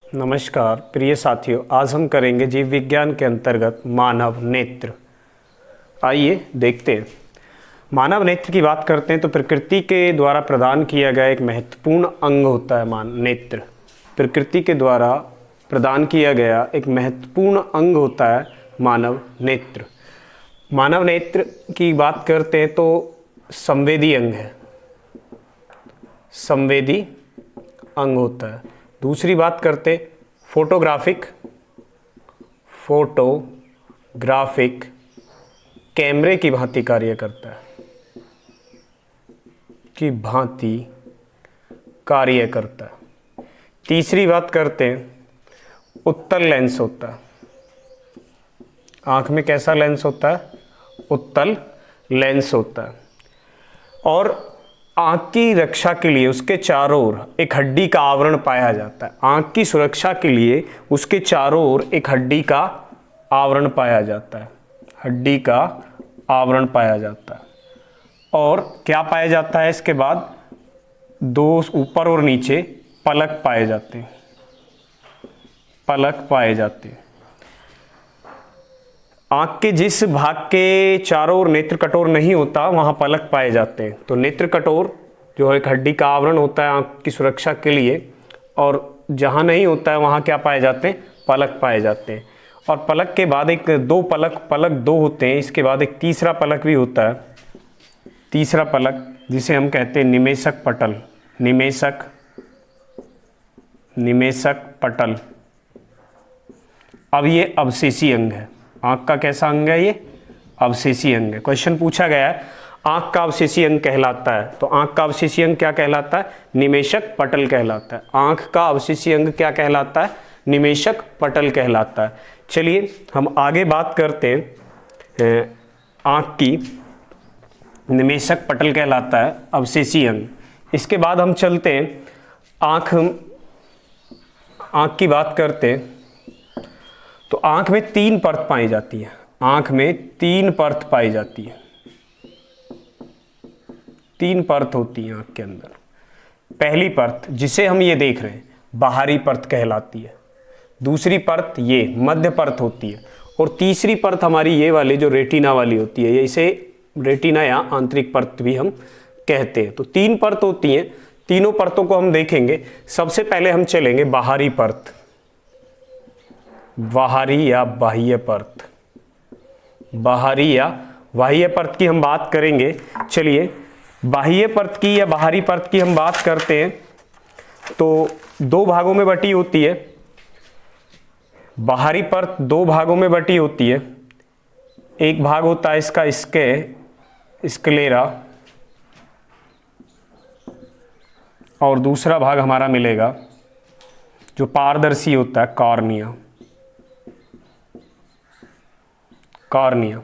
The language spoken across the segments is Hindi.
नमस्कार प्रिय साथियों, आज हम करेंगे जीव विज्ञान के अंतर्गत मानव नेत्र। आइए देखते हैं। मानव नेत्र की बात करते हैं तो प्रकृति के द्वारा प्रदान किया गया एक महत्वपूर्ण अंग होता है नेत्र। प्रकृति के द्वारा प्रदान किया गया एक महत्वपूर्ण अंग होता है मानव नेत्र। मानव नेत्र की बात करते हैं तो संवेदी अंग है, संवेदी अंग होता है। दूसरी बात करते फोटोग्राफिक कैमरे की भांति कार्य करता है, की भांति कार्य करता है। तीसरी बात करते हैं उत्तल लेंस होता है। आंख में कैसा लेंस होता है? उत्तल लेंस होता है। और आँख की रक्षा के लिए उसके चारों ओर एक हड्डी का आवरण पाया जाता है। आँख की सुरक्षा के लिए उसके चारों ओर एक हड्डी का आवरण पाया जाता है, हड्डी का आवरण पाया जाता है। और क्या पाया जाता है? इसके बाद दो ऊपर और नीचे पलक पाए जाते हैं, पलक पाए जाते हैं। आँख के जिस भाग के चारों ओर नेत्र कटोर नहीं होता वहाँ पलक पाए जाते हैं। तो नेत्र कटोर जो एक हड्डी का आवरण होता है आँख की सुरक्षा के लिए, और जहाँ नहीं होता है वहाँ क्या पाए जाते हैं? पलक पाए जाते हैं। और पलक के बाद एक दो पलक दो होते हैं। इसके बाद एक तीसरा पलक भी होता है, तीसरा पलक जिसे हम कहते हैं निमेषक पटल, निमेषक पटल। अब ये अवशेषी अंग है। आँख का कैसा अंग है? ये अवशेषी अंग है। क्वेश्चन पूछा गया है आँख का अवशेषी अंग कहलाता है, तो आँख का अवशेषी अंग क्या कहलाता है? निमेषक पटल कहलाता है। आँख का अवशेषी अंग क्या कहलाता है? निमेषक पटल कहलाता है। चलिए हम आगे बात करते हैं। आँख की निमेषक पटल कहलाता है अवशेषी अंग। इसके बाद हम चलते हैं आँख की बात करते हैं तो आँख में तीन परत पाई जाती है। आँख में तीन परत पाई जाती है, तीन परत होती है आँख के अंदर। पहली परत जिसे हम ये देख रहे हैं बाहरी परत कहलाती है। दूसरी परत ये मध्य परत होती है। और तीसरी परत हमारी ये वाली जो रेटिना वाली होती है, इसे रेटिना या आंतरिक परत भी हम कहते हैं। तो तीन परत होती हैं, तीनों परतों को हम देखेंगे। सबसे पहले हम चलेंगे बाहरी परत, बाहरी या बाह्य परत। बाहरी या बाह्य परत की हम बात करेंगे। चलिए बाह्य परत की या बाहरी परत की हम बात करते हैं तो दो भागों में बटी होती है। बाहरी परत दो भागों में बटी होती है। एक भाग होता है इसका स्क्लेरा, और दूसरा भाग हमारा मिलेगा जो पारदर्शी होता है कॉर्निया, कॉर्निया।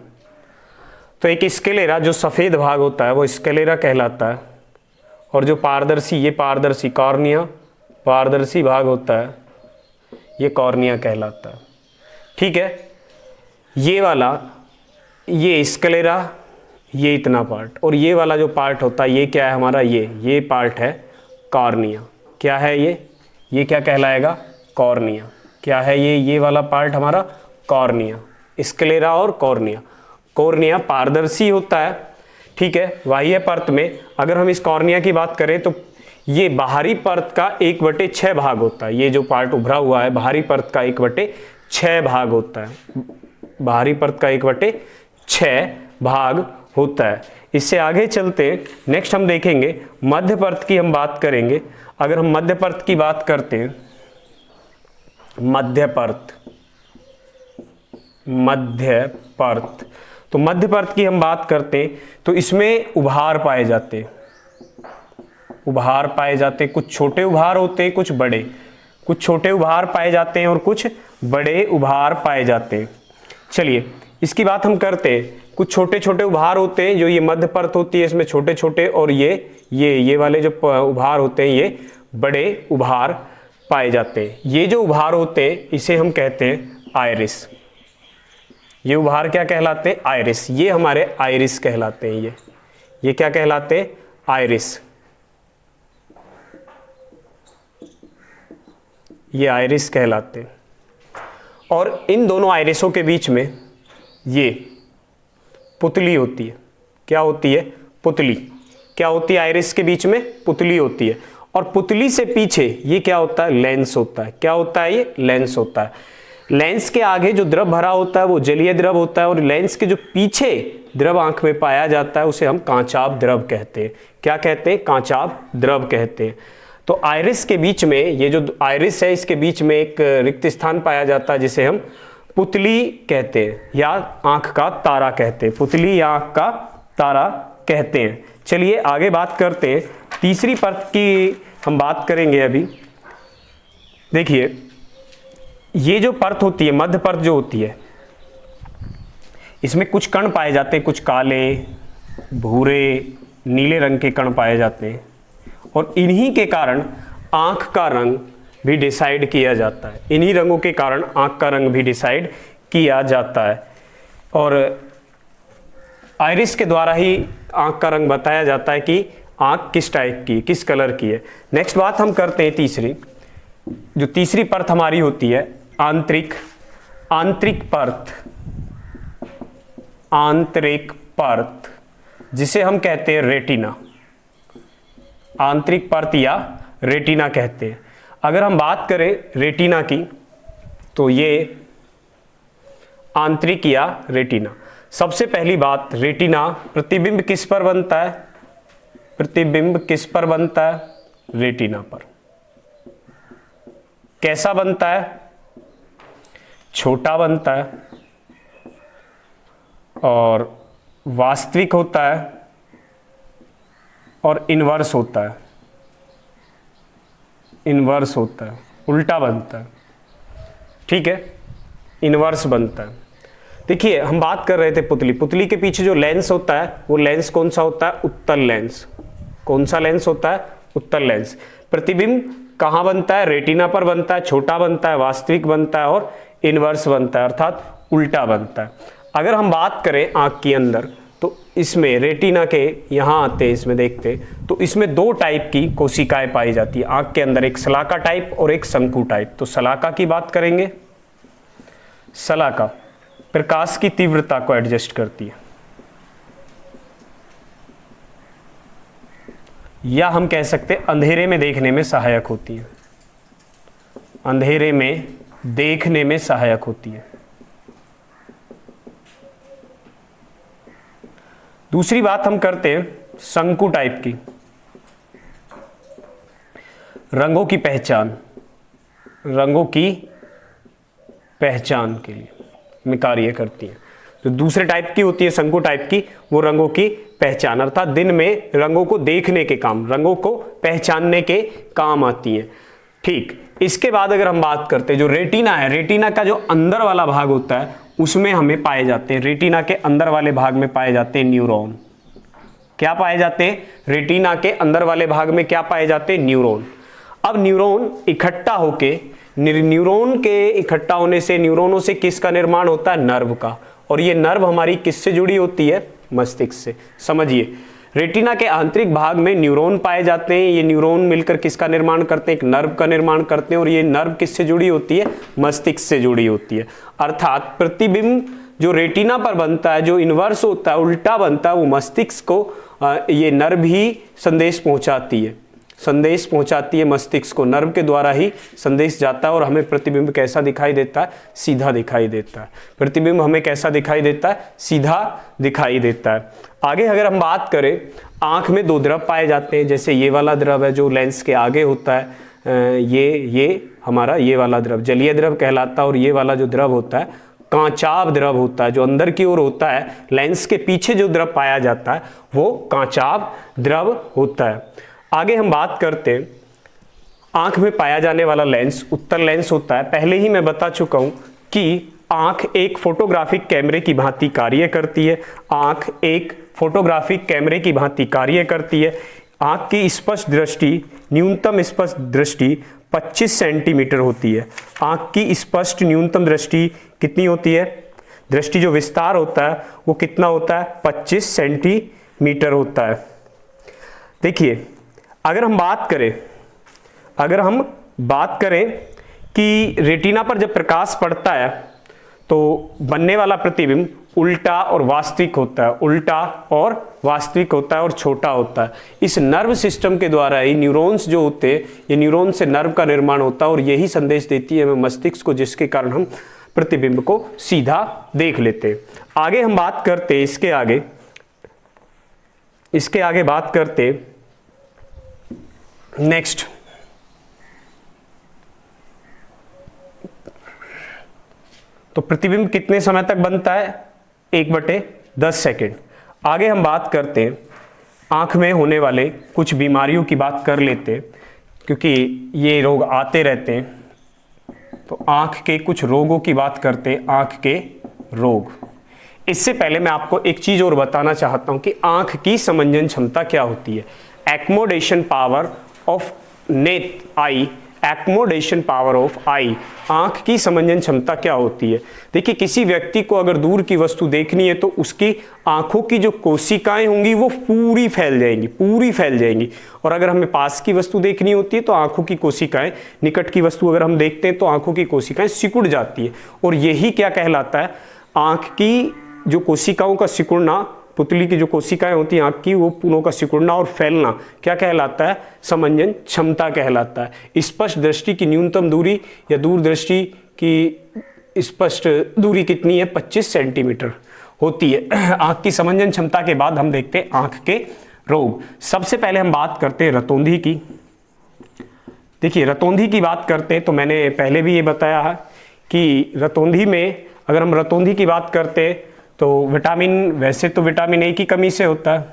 तो एक स्क्लेरा जो सफ़ेद भाग होता है वो स्क्लेरा कहलाता है, और जो पारदर्शी, ये पारदर्शी कॉर्निया, पारदर्शी भाग होता है ये कॉर्निया कहलाता है। ठीक है, ये वाला, ये स्क्लेरा, ये इतना पार्ट, और ये वाला जो पार्ट होता है ये क्या है हमारा? ये पार्ट है कॉर्निया। क्या है ये क्या कहलाएगा? कॉर्निया। क्या है ये वाला पार्ट हमारा? कॉर्निया। स्क्लेरा और कॉर्निया। कॉर्निया पारदर्शी होता है। ठीक है, बाह्य परत में अगर हम इस कॉर्निया की बात करें तो ये बाहरी परत का 1/6 भाग होता है। ये जो पार्ट उभरा हुआ है बाहरी परत का 1/6 भाग होता है। बाहरी परत का 1/6 भाग होता है। इससे आगे चलते हैं, नेक्स्ट हम देखेंगे मध्य परत की हम बात करेंगे। अगर हम मध्य परत की बात करते हैं, मध्य परत, तो मध्य परत की हम बात करते हैं तो इसमें उभार पाए जाते हैं, उभार पाए जाते हैं। कुछ छोटे उभार होते हैं, कुछ बड़े, कुछ छोटे उभार पाए जाते हैं और कुछ बड़े उभार पाए जाते हैं। चलिए इसकी बात हम करते हैं। कुछ छोटे छोटे उभार होते हैं जो ये मध्य परत होती है, इसमें छोटे छोटे, और ये वाले जो उभार होते हैं ये बड़े उभार पाए जाते हैं। ये जो उभार होते हैं इसे हम कहते हैं आइरिस। ये उभार क्या कहलाते हैं? आइरिस। ये हमारे आइरिस कहलाते हैं। ये क्या कहलाते हैं? आइरिस। ये आइरिस कहलाते हैं। और इन दोनों आइरिसों के बीच में ये पुतली होती है। क्या होती है? पुतली। क्या होती है? आइरिस के बीच में पुतली होती है। और पुतली से पीछे ये क्या होता है? लेंस होता है। क्या होता है? ये लेंस होता है। लेंस के आगे जो द्रव भरा होता है वो जलीय द्रव होता है, और लेंस के जो पीछे द्रव आंख में पाया जाता है उसे हम कांचाभ द्रव कहते हैं। क्या कहते हैं? कांचाभ द्रव कहते हैं। तो आइरिस के बीच में, ये जो आइरिस है इसके बीच में एक रिक्त स्थान पाया जाता है जिसे हम पुतली कहते हैं या आंख का तारा कहते हैं। पुतली या आंख का तारा कहते हैं। चलिए आगे बात करते हैं। तीसरी परत की हम बात करेंगे अभी। देखिए, ये जो परत होती है, मध्य परत जो होती है, इसमें कुछ कण पाए जाते हैं, कुछ काले, भूरे, नीले रंग के कण पाए जाते हैं, और इन्हीं के कारण आंख का रंग भी डिसाइड किया जाता है। इन्हीं रंगों के कारण आंख का रंग भी डिसाइड किया जाता है, और आइरिस के द्वारा ही आंख का रंग बताया जाता है कि आंख किस टाइप की, किस कलर की है। नेक्स्ट बात हम करते हैं तीसरी। जो तीसरी परत हमारी होती है आंतरिक परत। आंतरिक परत जिसे हम कहते हैं रेटिना। आंतरिक परत या रेटिना कहते हैं। अगर हम बात करें रेटिना की तो ये आंतरिक या रेटिना। सबसे पहली बात, रेटिना प्रतिबिंब किस पर बनता है? प्रतिबिंब किस पर बनता है? रेटिना पर। कैसा बनता है? छोटा बनता है और वास्तविक होता है और इन्वर्स होता है। इन्वर्स होता है, उल्टा बनता है। ठीक है, इन्वर्स बनता है। देखिए, हम बात कर रहे थे पुतली के पीछे जो लेंस होता है वो लेंस कौन सा होता है? उत्तल लेंस। कौन सा लेंस होता है? उत्तल लेंस। प्रतिबिंब कहाँ बनता है? रेटिना पर बनता है, छोटा बनता है, वास्तविक बनता है और इन्वर्स बनता है, अर्थात उल्टा बनता है। अगर हम बात करें आंख के अंदर तो इसमें रेटिना के यहाँ आते हैं, इसमें देखते तो इसमें दो टाइप की कोशिकाएं पाई जाती है आंख के अंदर, एक शलाका टाइप और एक शंकु टाइप। तो शलाका की बात करेंगे। शलाका प्रकाश की तीव्रता को एडजस्ट करती है, या हम कह सकते हैं अंधेरे में देखने में सहायक होती है। अंधेरे में देखने में सहायक होती है। दूसरी बात हम करते हैं शंकु टाइप की। रंगों की पहचान, रंगों की पहचान के लिए में कार्य करती है। तो दूसरे टाइप की होती है शंकु टाइप की, वो रंगों की पहचान, अर्थात दिन में रंगों को देखने के काम, रंगों को पहचानने के काम आती है। ठीक, इसके बाद अगर हम बात करते हैं जो रेटिना है, रेटिना का जो अंदर वाला भाग होता है उसमें हमें पाए जाते हैं, रेटिना के अंदर वाले भाग में पाए जाते हैं न्यूरॉन। क्या पाए जाते हैं? रेटिना के अंदर वाले भाग में क्या पाए जाते हैं? न्यूरॉन। अब न्यूरॉन इकट्ठा होके, न्यूरॉन के इकट्ठा होने से न्यूरॉनों से किसका निर्माण होता है? नर्व का। और ये नर्व हमारी किससे जुड़ी होती है? मस्तिष्क से। समझिए, रेटिना के आंतरिक भाग में न्यूरॉन पाए जाते हैं। ये न्यूरॉन मिलकर किसका निर्माण करते हैं? एक नर्व का निर्माण करते हैं, और ये नर्व किससे जुड़ी होती है? मस्तिष्क से जुड़ी होती है। अर्थात प्रतिबिंब जो रेटिना पर बनता है, जो इन्वर्स होता है, उल्टा बनता है, वो मस्तिष्क को ये नर्व ही संदेश पहुंचाती है, संदेश पहुंचाती है मस्तिष्क को। नर्व के द्वारा ही संदेश जाता है और हमें प्रतिबिंब कैसा दिखाई देता है? सीधा दिखाई देता है। प्रतिबिंब हमें कैसा दिखाई देता है? सीधा दिखाई देता है। आगे अगर हम बात करें, आंख में दो द्रव पाए जाते हैं। जैसे ये वाला द्रव है जो लेंस के आगे होता है, ये हमारा ये वाला द्रव जलीय द्रव कहलाता है, और ये वाला जो द्रव होता है कांचाभ द्रव होता है, जो अंदर की ओर होता है। लेंस के पीछे जो द्रव पाया जाता है वो कांचाभ द्रव होता है। आगे हम बात करते हैं, आंख में पाया जाने वाला लेंस उत्तल लेंस होता है। पहले ही मैं बता चुका हूं कि आंख एक फोटोग्राफिक कैमरे की भांति कार्य करती है। आंख एक फोटोग्राफिक कैमरे की भांति कार्य करती है। आंख की स्पष्ट दृष्टि, न्यूनतम स्पष्ट दृष्टि 25 सेंटीमीटर होती है। आंख की स्पष्ट न्यूनतम दृष्टि कितनी होती है? दृष्टि जो विस्तार होता है वो कितना होता है? 25 सेंटीमीटर होता है। देखिए, अगर हम बात करें कि रेटिना पर जब प्रकाश पड़ता है तो बनने वाला प्रतिबिंब उल्टा और वास्तविक होता है, उल्टा और वास्तविक होता है और छोटा होता है। इस नर्व सिस्टम के द्वारा ही न्यूरॉन्स जो होते हैं, ये न्यूरॉन से नर्व का निर्माण होता है और यही संदेश देती है हमें मस्तिष्क को, जिसके कारण हम प्रतिबिंब को सीधा देख लेते हैं। आगे हम बात करते हैं, इसके आगे बात करते नेक्स्ट। तो प्रतिबिंब कितने समय तक बनता है? 1/10 सेकेंड। आगे हम बात करते हैं आंख में होने वाले कुछ बीमारियों की बात कर लेते हैं, क्योंकि ये रोग आते रहते हैं। तो आंख के कुछ रोगों की बात करते हैं, आंख के रोग। इससे पहले मैं आपको एक चीज और बताना चाहता हूं कि आंख की समंजन क्षमता क्या होती है। एक्मोडेशन पावर ऑफ नेट eye, accommodation power of eye, आंख की समंजन क्षमता क्या होती है। देखिए, किसी व्यक्ति को अगर दूर की वस्तु देखनी है तो उसकी आंखों की जो कोशिकाएं होंगी वो पूरी फैल जाएंगी, और अगर हमें पास की वस्तु देखनी होती है तो आंखों की कोशिकाएं, निकट की वस्तु अगर हम देखते हैं तो आंखों की कोशिकाएं सिकुड़ जाती है। और यही क्या कहलाता है? आंख की जो कोशिकाओं का सिकुड़ना, पुतली की जो कोशिकाएं होती हैं आंख की, वो पूनों का सिकुड़ना और फैलना क्या कहलाता है? समंजन क्षमता कहलाता है। स्पष्ट दृष्टि की न्यूनतम दूरी या दूर दृष्टि की स्पष्ट दूरी कितनी है? 25 सेंटीमीटर होती है। आंख की समंजन क्षमता के बाद हम देखते हैं आंख के रोग। सबसे पहले हम बात करते हैं रतौंधी की। देखिए, रतौंधी की बात करते हैं तो मैंने पहले भी ये बताया है कि रतौंधी में, अगर हम रतौंधी की बात करते हैं तो विटामिन, वैसे तो विटामिन ए की कमी से होता है,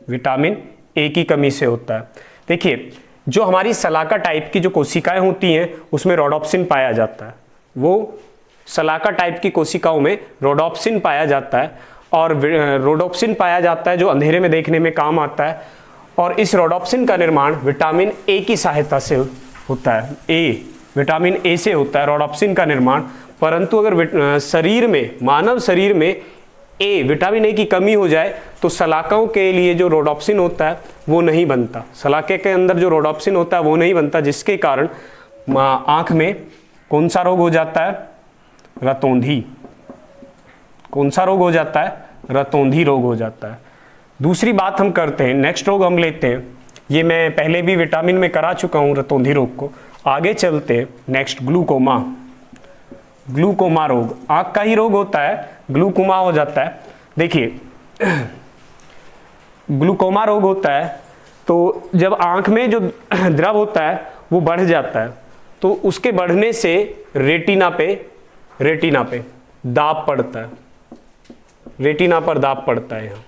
विटामिन ए की कमी से होता है। देखिए, जो हमारी सलाका टाइप की जो कोशिकाएं होती हैं उसमें रोडोप्सिन पाया जाता है। वो सलाका टाइप की कोशिकाओं में रोडोप्सिन पाया जाता है, और रोडोप्सिन पाया जाता है जो अंधेरे में देखने में काम आता है। और इस रोडोप्सिन का निर्माण विटामिन ए की सहायता से होता है। विटामिन ए से होता है रोडोप्सिन का निर्माण। परंतु अगर शरीर में, मानव शरीर में विटामिन ए की कमी हो जाए तो सलाकाओं के लिए जो रोडोप्सिन होता है वो नहीं बनता, सलाके के अंदर जो रोडोप्सिन होता है वो नहीं बनता, जिसके कारण आंख में कौन सा रोग हो जाता है? रतौंधी। कौन सा रोग हो जाता है? रतौंधी रोग हो जाता है। दूसरी बात हम करते हैं, नेक्स्ट रोग हम लेते हैं, ये मैं पहले भी विटामिन में करा चुका हूं रतौंधी रोग को। आगे चलते हैं, नेक्स्ट ग्लूकोमा। ग्लूकोमा रोग आंख का ही रोग होता है, ग्लूकोमा हो जाता है। देखिए, ग्लूकोमा रोग होता है तो जब आंख में जो द्रव होता है वो बढ़ जाता है, तो उसके बढ़ने से रेटिना पे दाब पड़ता है, रेटिना पर दाब पड़ता है। यहाँ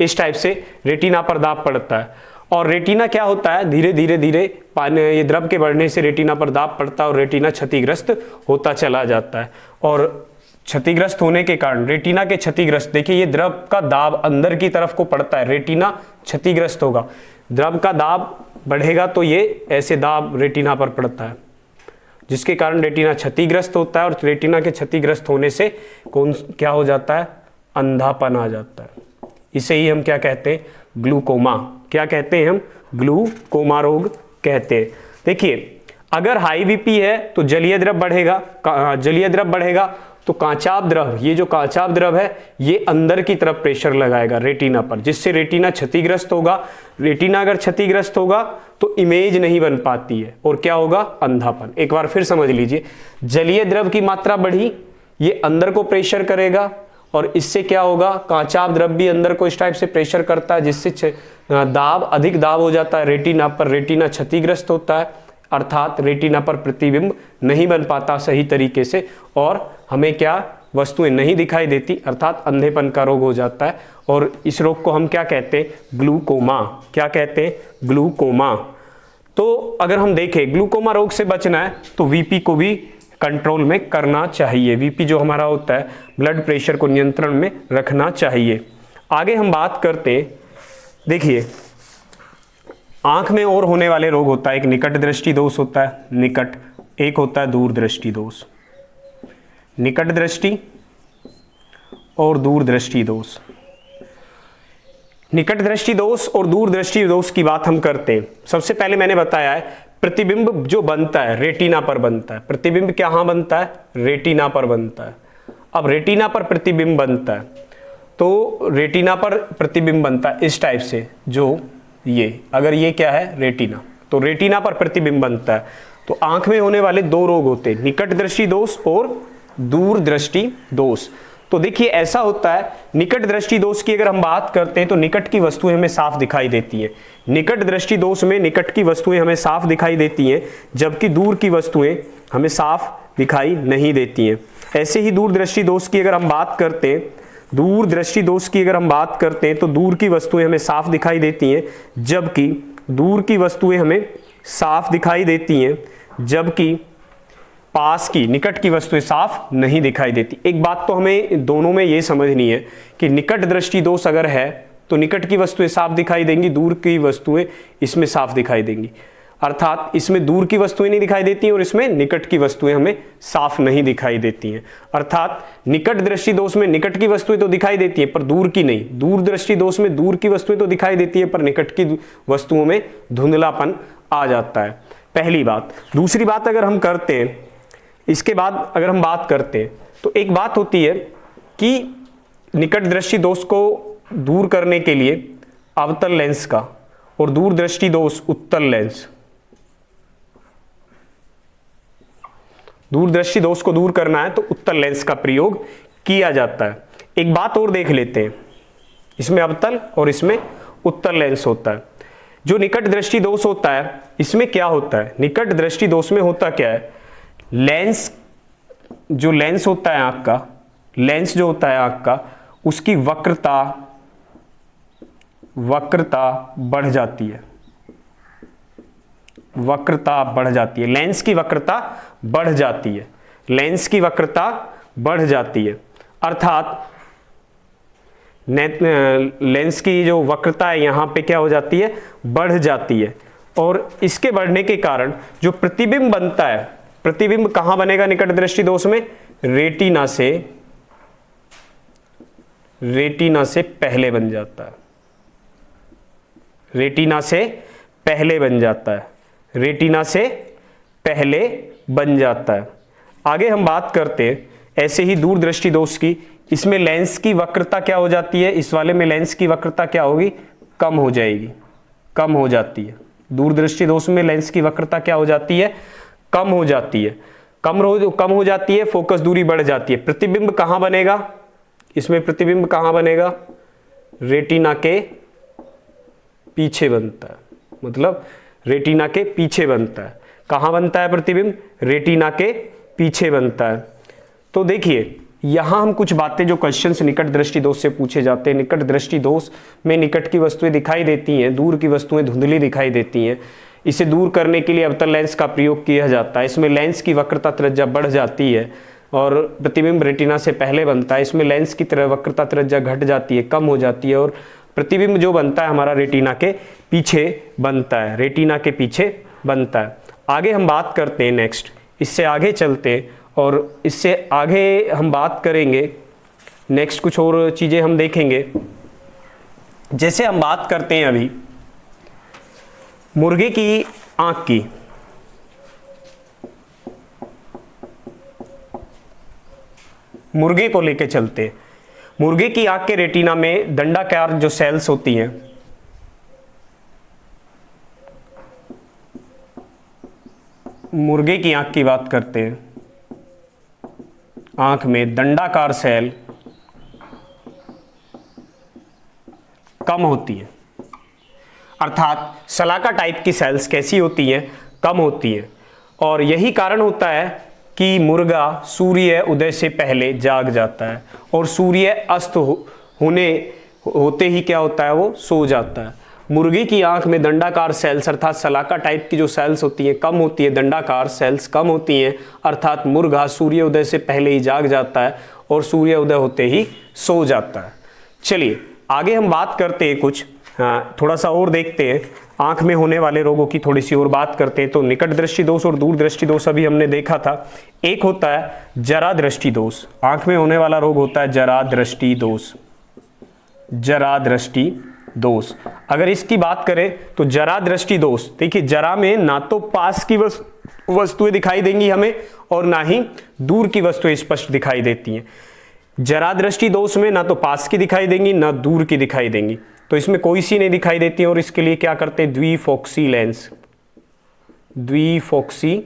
इस टाइप से रेटिना पर दाब पड़ता है, और रेटिना क्या होता है? धीरे धीरे पानी, ये द्रव के बढ़ने से रेटिना पर दाब पड़ता है और रेटिना क्षतिग्रस्त होता चला जाता है। और क्षतिग्रस्त होने के कारण रेटिना के क्षतिग्रस्त, देखिए ये द्रव का दाब अंदर की तरफ को पड़ता है, रेटिना क्षतिग्रस्त होगा। द्रव का दाब बढ़ेगा तो ये ऐसे दाब रेटिना पर पड़ता है, जिसके कारण रेटिना क्षतिग्रस्त होता है, और रेटिना के क्षतिग्रस्त होने से क्या हो जाता है? अंधापन आ जाता है। इसे ही हम क्या कहते हैं? ग्लूकोमा। क्या कहते हैं हम? ग्लूकोमा रोग कहते हैं। देखिए, अगर हाई बीपी है तो जलीय द्रव बढ़ेगा, तो कांचाभ द्रव, ये जो कांचाभ द्रव है ये अंदर की तरफ प्रेशर लगाएगा रेटिना पर, जिससे रेटिना क्षतिग्रस्त होगा। रेटिना अगर क्षतिग्रस्त होगा तो इमेज नहीं बन पाती है, और क्या होगा? अंधापन। एक बार फिर समझ लीजिए, जलीय द्रव की मात्रा बढ़ी, ये अंदर को प्रेशर करेगा, और इससे क्या होगा? कांचाभ द्रव भी अंदर को इस टाइप से प्रेशर करता है, जिससे अधिक दाब हो जाता है रेटिना पर, रेटिना क्षतिग्रस्त होता है, अर्थात रेटिना पर प्रतिबिंब नहीं बन पाता सही तरीके से, और हमें क्या? वस्तुएं नहीं दिखाई देती, अर्थात अंधेपन का रोग हो जाता है। और इस रोग को हम क्या कहते हैं? ग्लूकोमा। क्या कहते हैं? ग्लूकोमा। तो अगर हम देखें, ग्लूकोमा रोग से बचना है तो वीपी को भी कंट्रोल में करना चाहिए। वीपी जो हमारा होता है, ब्लड प्रेशर को नियंत्रण में रखना चाहिए। आगे हम बात करते, देखिए आंख में और होने वाले रोग होता है, एक निकट दृष्टि दोष होता है, निकट, एक होता है दूर दृष्टि दोष। निकट दृष्टि और दूर दृष्टि दोष। निकट दृष्टि दोष और दूर दृष्टि दोष की बात हम करते हैं। सबसे पहले मैंने बताया है प्रतिबिंब जो बनता है रेटिना पर बनता है। प्रतिबिंब कहाँ बनता है? रेटिना पर बनता है। अब रेटिना पर प्रतिबिंब बनता है, तो रेटिना पर प्रतिबिंब बनता है इस टाइप से, जो ये, अगर ये क्या है? रेटिना, तो रेटिना पर प्रतिबिंब बनता है। तो आंख में होने वाले दो रोग होते हैं, निकट दृष्टि दोष और दूर दृष्टि दोष। तो देखिए ऐसा होता है, निकट दृष्टि दोष की अगर हम बात करते हैं तो निकट की वस्तुएं हमें साफ दिखाई देती हैं। निकट दृष्टि दोष में निकट की वस्तुएं हमें साफ दिखाई देती हैं, जबकि दूर की वस्तुएं हमें साफ दिखाई नहीं देती हैं। ऐसे ही दूर दृष्टि दोष की अगर हम बात करते हैं, दूर दृष्टि दोष की अगर हम बात करते हैं तो दूर की वस्तुएं हमें साफ दिखाई देती हैं, जबकि दूर की वस्तुएं हमें साफ दिखाई देती हैं, जबकि पास की निकट की वस्तुएं साफ नहीं दिखाई देती। एक बात तो हमें दोनों में ये समझनी है कि निकट दृष्टि दोष अगर है तो निकट की वस्तुएं साफ दिखाई देंगी, दूर की वस्तुएं इसमें साफ दिखाई देंगी। अर्थात इसमें दूर की वस्तुएं नहीं दिखाई देती और इसमें निकट की वस्तुएं हमें साफ नहीं दिखाई देती हैं। अर्थात निकट दृष्टि दोष में निकट की वस्तुएं तो दिखाई देती है पर दूर की नहीं, दूर दृष्टि दोष में दूर की वस्तुएं तो दिखाई देती है पर निकट की वस्तुओं में धुंधलापन आ जाता है। पहली बात। दूसरी बात अगर हम करते हैं, इसके बाद अगर हम बात करते हैं तो एक बात होती है कि निकट दृष्टि दोष को दूर करने के लिए अवतल लेंस का और दूर दृष्टि दोष उत्तल लेंस, दूर दृष्टि दोष को दूर करना है तो उत्तल लेंस का प्रयोग किया जाता है। एक बात और देख लेते हैं, इसमें अवतल और इसमें उत्तल लेंस होता है। जो निकट दृष्टि दोष होता है इसमें क्या होता है? निकट दृष्टि दोष में होता क्या है? लेंस, जो लेंस होता है आंख का, लेंस जो होता है आंख का, उसकी वक्रता बढ़ जाती है, वक्रता बढ़ जाती है, लेंस की वक्रता बढ़ जाती है, लेंस की वक्रता बढ़ जाती है। अर्थात लेंस की जो वक्रता है यहां पे क्या हो जाती है? बढ़ जाती है। और इसके बढ़ने के कारण जो प्रतिबिंब बनता है, प्रतिबिंब कहां बनेगा निकट दृष्टि दोष में? रेटिना से पहले बन जाता है, रेटिना से पहले बन जाता है, रेटिना से पहले बन जाता है। आगे हम बात करते हैं ऐसे ही दूर दृष्टि दोष की। इसमें लेंस की वक्रता क्या हो जाती है? इस वाले में लेंस की वक्रता क्या होगी? कम हो जाएगी, कम हो जाती है। दूर दृष्टि दोष में लेंस की वक्रता क्या हो जाती है? कम हो जाती है, कम हो जाती है, फोकस दूरी बढ़ जाती है। प्रतिबिंब कहां बनेगा? इसमें प्रतिबिंब कहां बनेगा? रेटिना के पीछे बनता है, मतलब रेटिना के पीछे बनता है। कहां बनता है प्रतिबिंब? रेटिना के पीछे बनता है। तो देखिए यहां हम कुछ बातें, जो क्वेश्चंस निकट दृष्टि दोष से पूछे जाते हैं, निकट दृष्टि दोष में निकट की वस्तुएं दिखाई देती हैं, दूर की वस्तुएं धुंधली दिखाई देती हैं। इसे दूर करने के लिए अवतल लेंस का प्रयोग किया जाता है। इसमें लेंस की वक्रता त्रिज्या बढ़ जाती है और प्रतिबिंब रेटिना से पहले बनता है। इसमें लेंस की तरह वक्रता त्रिज्या घट जाती है, कम हो जाती है और प्रतिबिंब जो बनता है हमारा रेटिना के पीछे बनता है, रेटिना के पीछे बनता है। आगे हम बात करते हैं नेक्स्ट, इससे आगे चलते हैं और इससे आगे हम बात करेंगे नेक्स्ट, कुछ और चीजें हम देखेंगे। जैसे हम बात करते हैं अभी मुर्गे की आंख की, मुर्गे को लेके चलते हैं। मुर्गे की आंख के रेटिना में दंडाकार जो सेल्स होती हैं, मुर्गे की आंख की बात करते हैं, आंख में दंडाकार सेल कम होती है। अर्थात सलाका टाइप की सेल्स कैसी होती हैं? कम होती हैं। और यही कारण होता है कि मुर्गा सूर्य उदय से पहले जाग जाता है और सूर्य अस्त होते ही क्या होता है? वो सो जाता है। मुर्गी की आंख में दंडाकार सेल्स अर्थात सलाका टाइप की जो सेल्स होती हैं कम होती है, दंडाकार सेल्स कम होती हैं। अर्थात मुर्गा सूर्य उदय से पहले ही जाग जाता है और सूर्य उदय होते ही सो जाता है। चलिए आगे हम बात करते हैं कुछ, थोड़ा सा और देखते हैं आंख में होने वाले रोगों की, थोड़ी सी और बात करते हैं। तो निकट दृष्टि दोष और दूर दृष्टि दोष अभी हमने देखा था। एक होता है जरा दृष्टि दोष, आंख में होने वाला रोग होता है जरा दृष्टि दोष, जरा दृष्टि दोष। अगर इसकी बात करें तो जरा दृष्टि दोष, देखिए जरा में ना तो पास की वस्तुएं दिखाई देंगी हमें और ना ही दूर की वस्तुएं स्पष्ट दिखाई देती हैं। जरा दृष्टि दोष में ना तो पास की दिखाई देंगी ना दूर की दिखाई देंगी, तो इसमें कोई सी नहीं दिखाई देती है और इसके लिए क्या करते हैं, द्विफोक्सी लेंस, द्विफोक्सी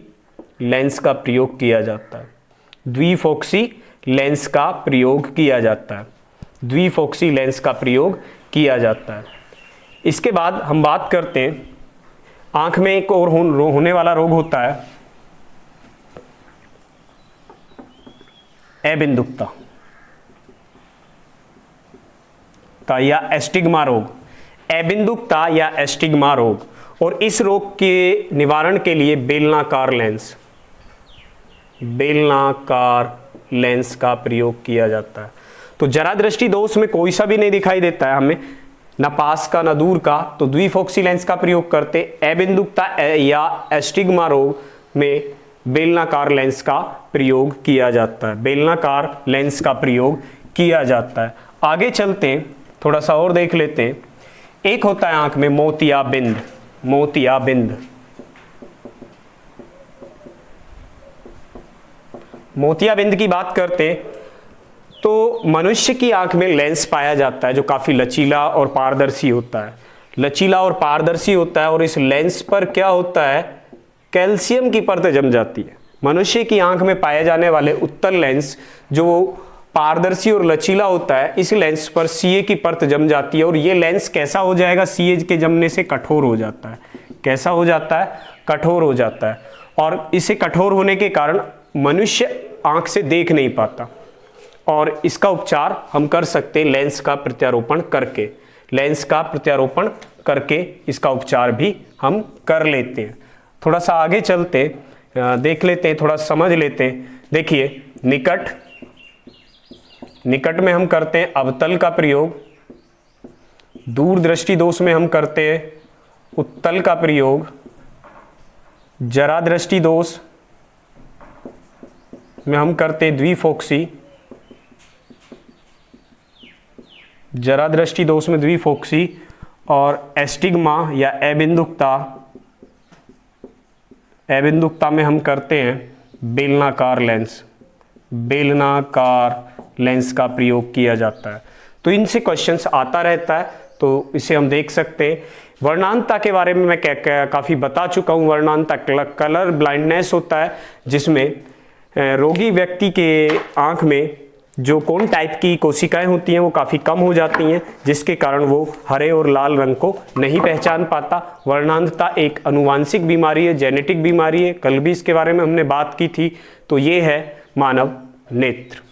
लेंस का प्रयोग किया जाता है, द्विफोक्सी लेंस का प्रयोग किया जाता है, द्विफोक्सी लेंस का प्रयोग किया जाता है। इसके बाद हम बात करते हैं आंख में एक और होने वाला रोग होता है अबिंदुकता या एस्टिग्मा रोग, अबिंदुकता या एस्टिग्मा रोग। और इस रोग के निवारण के लिए बेलनाकार लेंस, बेलनाकार लेंस का प्रयोग किया जाता है। तो जरा दृष्टि दोष में कोई सा भी नहीं दिखाई देता है हमें, ना पास का ना दूर का, तो द्विफोक्सी लेंस का प्रयोग करते। अबिंदुकता या एस्टिग्मा रोग में बेलनाकार लेंस का प्रयोग किया जाता है, बेलनाकार लेंस का प्रयोग किया जाता है। आगे चलते हैं, थोड़ा सा और देख लेते हैं। एक होता है आंख में मोतियाबिंद, मोतियाबिंद, मोतियाबिंद की बात करते तो मनुष्य की आंख में लेंस पाया जाता है जो काफी लचीला और पारदर्शी होता है, लचीला और पारदर्शी होता है। और इस लेंस पर क्या होता है, कैल्शियम की परत जम जाती है। मनुष्य की आंख में पाए जाने वाले उत्तल लेंस जो पारदर्शी और लचीला होता है, इस लेंस पर सीए की परत जम जाती है और ये लेंस कैसा हो जाएगा, सीए के जमने से कठोर हो जाता है। कैसा हो जाता है, कठोर हो जाता है। और इसे कठोर होने के कारण मनुष्य आंख से देख नहीं पाता और इसका उपचार हम कर सकते हैं लेंस का प्रत्यारोपण करके, लेंस का प्रत्यारोपण करके इसका उपचार भी हम कर लेते हैं। थोड़ा सा आगे चलते देख लेते हैं, थोड़ा समझ लेते हैं। देखिए निकट, निकट में हम करते हैं अवतल का प्रयोग, दूर दृष्टि दोष में हम करते हैं उत्तल का प्रयोग, जरा दृष्टि दोष में हम करते हैं द्विफोक्सी, जरा दृष्टि दोष में द्विफोक्सी, और एस्टिग्मा या अबिंदुकता, अबिंदुकता में हम करते हैं बेलनाकार लेंस, बेलनाकार लेंस का प्रयोग किया जाता है। तो इनसे क्वेश्चंस आता रहता है, तो इसे हम देख सकते हैं। वर्णांतता के बारे में मैं काफ़ी बता चुका हूँ। वर्णांतता कलर ब्लाइंडनेस होता है जिसमें रोगी व्यक्ति के आँख में जो कोन टाइप की कोशिकाएं होती हैं वो काफ़ी कम हो जाती हैं, जिसके कारण वो हरे और लाल रंग को नहीं पहचान पाता। वर्णांतता एक अनुवांशिक बीमारी है, जेनेटिक बीमारी है, कल भी इसके बारे में हमने बात की थी। तो ये है मानव नेत्र।